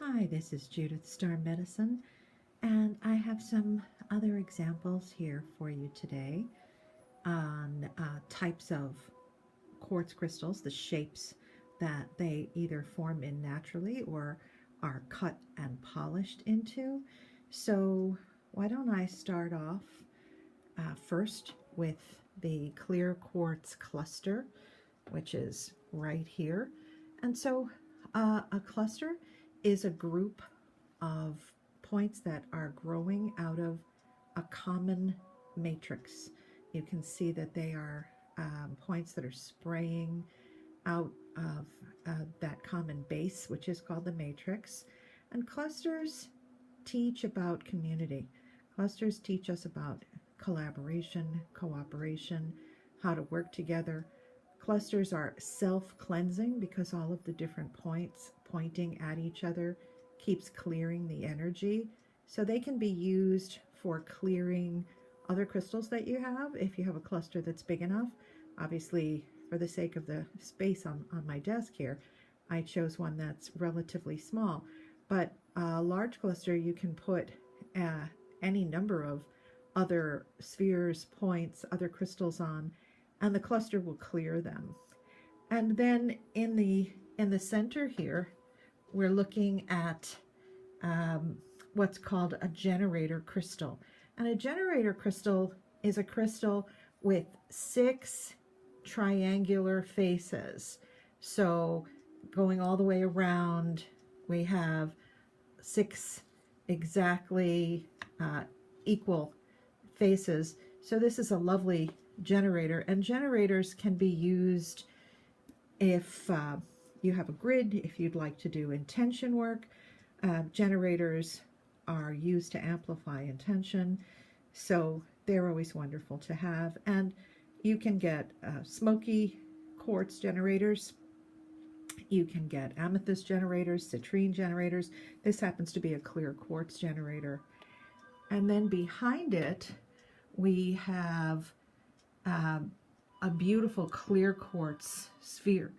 Hi, this is Judith Star Medicine, and I have some other examples here for you today on types of quartz crystals, the shapes that they either form in naturally or are cut and polished into. So, why don't I start off first with the clear quartz cluster, which is right here. And so a cluster is a group of points that are growing out of a common matrix. You can see that they are points that are spraying out of that common base, which is called the matrix. And clusters teach about community. Clusters teach us about collaboration, cooperation, how to work together. Clusters are self-cleansing because all of the different points pointing at each other keeps clearing the energy. So they can be used for clearing other crystals that you have if you have a cluster that's big enough. Obviously, for the sake of the space on my desk here, I chose one that's relatively small. But a large cluster you can put any number of other spheres, points, other crystals on, and the cluster will clear them. And then in the center here, we're looking at what's called a generator crystal. And a generator crystal is a crystal with 6 triangular faces. So going all the way around, we have 6 exactly equal faces. So this is a lovely generator, and generators can be used if you have a grid, if you'd like to do intention work. Generators are used to amplify intention, so they're always wonderful to have. And you can get smoky quartz generators, you can get amethyst generators, citrine generators. This happens to be a clear quartz generator. And then behind it we have a beautiful clear quartz sphere.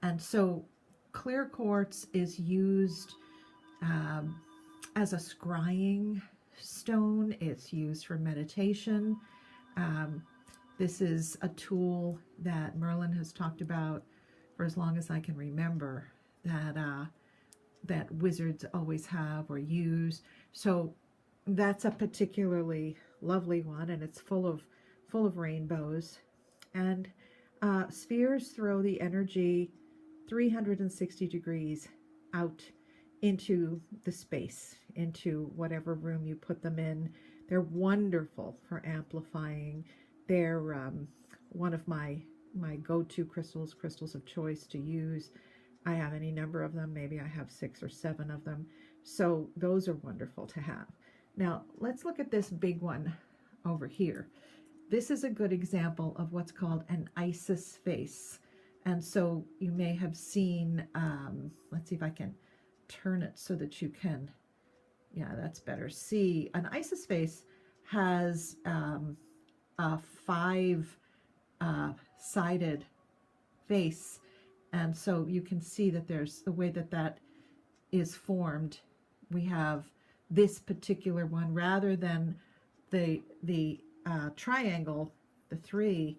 And so clear quartz is used as a scrying stone. It's used for meditation. This is a tool that Merlin has talked about for as long as I can remember, that wizards always have or use. So that's a particularly lovely one, and it's full of rainbows. And spheres throw the energy 360 degrees out into the space, into whatever room you put them in. They're wonderful for amplifying. They're one of my go-to crystals of choice to use. I have any number of them. Maybe I have 6 or 7 of them. So those are wonderful to have. Now let's look at this big one over here. This is a good example of what's called an Isis face. And so you may have seen, let's see if I can turn it so that you can, yeah, that's better. See, an Isis face has a 5-sided face. And so you can see that there's the way that is formed. We have this particular one rather than the triangle, the 3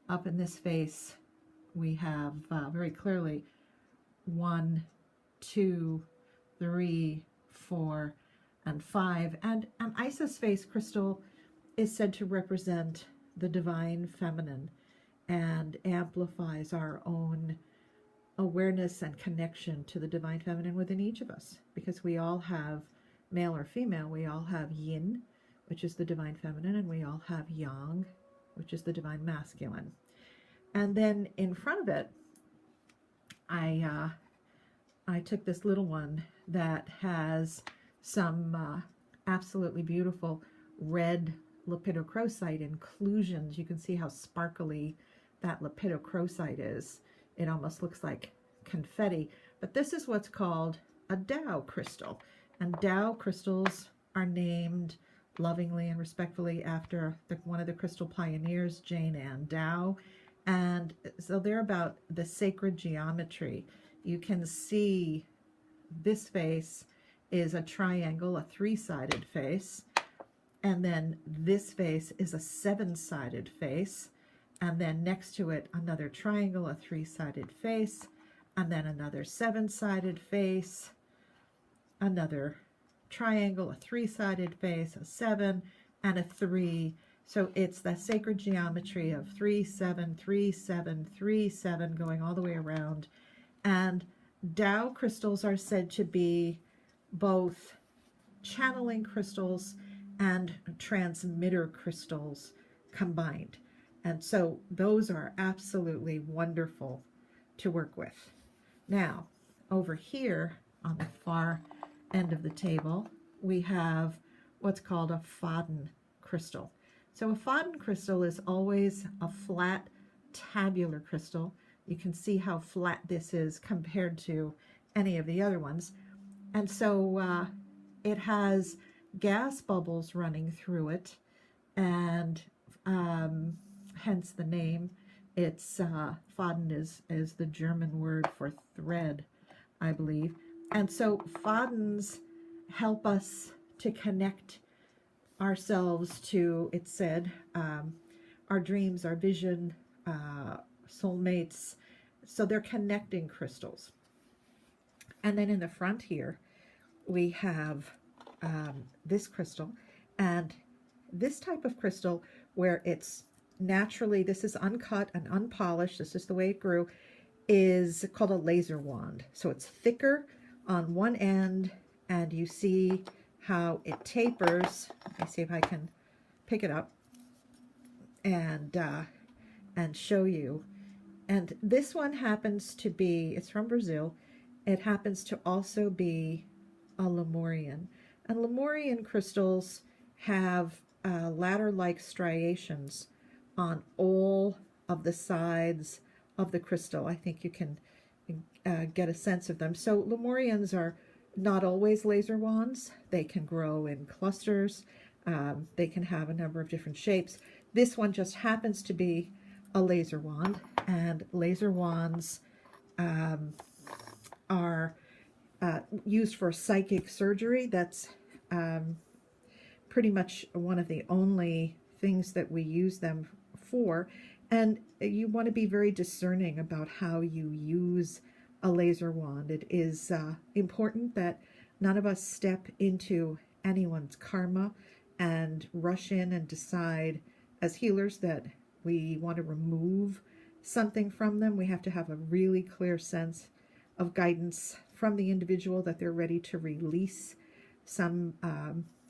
up in this face. We have very clearly 1, 2, 3, 4, and 5. And an Isis face crystal is said to represent the divine feminine and amplifies our own awareness and connection to the divine feminine within each of us, because we all have, male or female, we all have yin, which is the divine feminine, and we all have yang, which is the divine masculine. And then in front of it, I took this little one that has some absolutely beautiful red lepidocrocite inclusions. You can see how sparkly that lepidocrocite is. It almost looks like confetti. But this is what's called a Tao crystal. And Tao crystals are named lovingly and respectfully after one of the crystal pioneers, Jane Ann Tao. And so they're about the sacred geometry. You can see this face is a triangle, a three-sided face, and then this face is a seven-sided face, and then next to it another triangle, a three-sided face, and then another seven-sided face, another triangle, a three-sided face, a seven, and a three. So it's the sacred geometry of 3, 7, 3, 7, 3, 7 going all the way around. And Tao crystals are said to be both channeling crystals and transmitter crystals combined. And so those are absolutely wonderful to work with. Now, over here on the far end of the table, we have what's called a Faden crystal. So a Faden crystal is always a flat tabular crystal. You can see how flat this is compared to any of the other ones. And so it has gas bubbles running through it, and hence the name. It's Faden is the German word for thread, I believe. And so Fadens help us to connect ourselves to, it said, our dreams, our vision, soulmates. So they're connecting crystals. And then in the front here, we have this crystal. And this type of crystal, where it's naturally, this is uncut and unpolished, this is the way it grew, is called a laser wand. So it's thicker on one end, and you see how it tapers. Let me see if I can pick it up and show you. And this one happens to be, it's from Brazil. It happens to also be a Lemurian. And Lemurian crystals have ladder-like striations on all of the sides of the crystal. I think you can get a sense of them. So Lemurians are not always laser wands. They can grow in clusters. They can have a number of different shapes. This one just happens to be a laser wand, and laser wands are used for psychic surgery. That's pretty much one of the only things that we use them for. And you want to be very discerning about how you use a laser wand. It is important that none of us step into anyone's karma and rush in and decide as healers that we want to remove something from them. We have to have a really clear sense of guidance from the individual that they're ready to release some,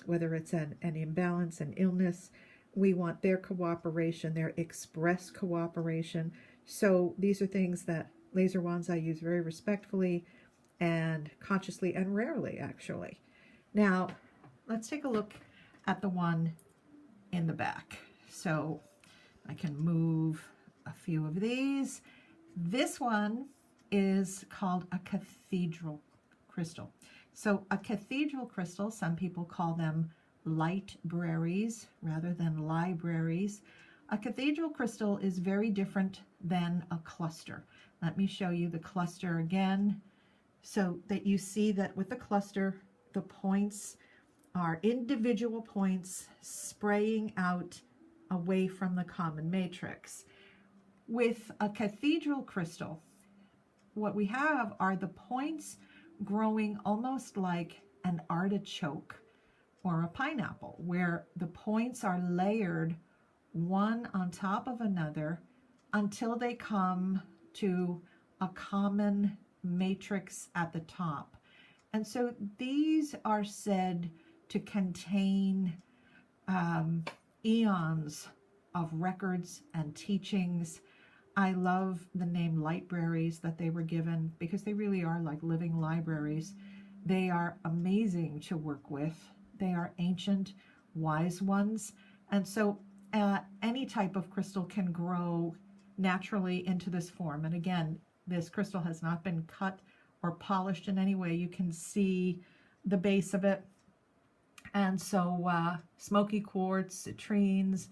whether it's an imbalance, an illness. We want their cooperation, their express cooperation. So these are things that laser wands I use very respectfully and consciously, and rarely actually. Now, let's take a look at the one in the back. So I can move a few of these. This one is called a cathedral crystal. So a cathedral crystal, some people call them light-braries rather than libraries. A cathedral crystal is very different than a cluster. Let me show you the cluster again, so that you see that with the cluster, the points are individual points spraying out away from the common matrix. With a cathedral crystal, what we have are the points growing almost like an artichoke or a pineapple, where the points are layered one on top of another until they come to a common matrix at the top. And so these are said to contain eons of records and teachings. I love the name libraries that they were given, because they really are like living libraries. They are amazing to work with. They are ancient, wise ones. And so any type of crystal can grow naturally into this form. And again, this crystal has not been cut or polished in any way. You can see the base of it. And so smoky quartz, citrines,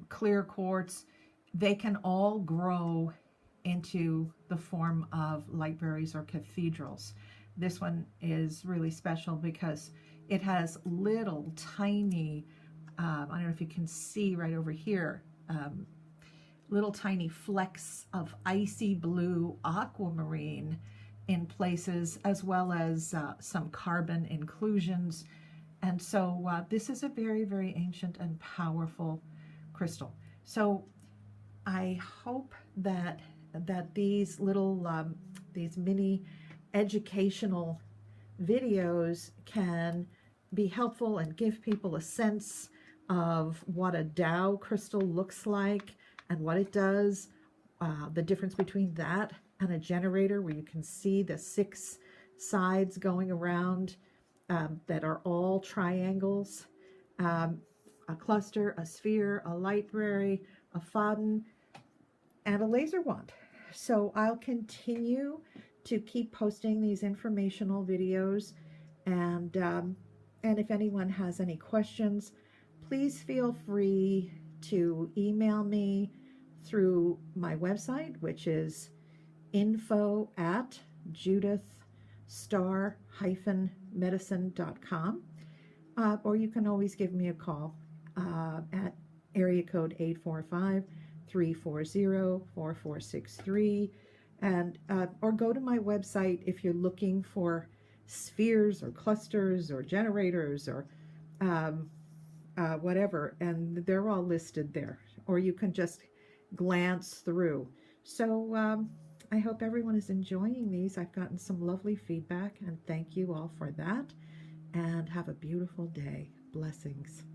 clear quartz, they can all grow into the form of libraries or cathedrals. this one is really special because it has little tiny, I don't know if you can see right over here, little tiny flecks of icy blue aquamarine in places, as well as some carbon inclusions. And so this is a very, very ancient and powerful crystal. So I hope that these little, these mini educational videos can be helpful and give people a sense of what a Tao crystal looks like and what it does, the difference between that and a generator, where you can see the 6 sides going around that are all triangles, a cluster, a sphere, a library, a faden, and a laser wand. So I'll continue to keep posting these informational videos, and if anyone has any questions, please feel free to email me through my website, which is info@judithstar-medicine.com, or you can always give me a call at area code 845-340-4463, and or go to my website if you're looking for spheres or clusters or generators or whatever, and they're all listed there, or you can just glance through. So I hope everyone is enjoying these. I've gotten some lovely feedback, and thank you all for that, and have a beautiful day. Blessings.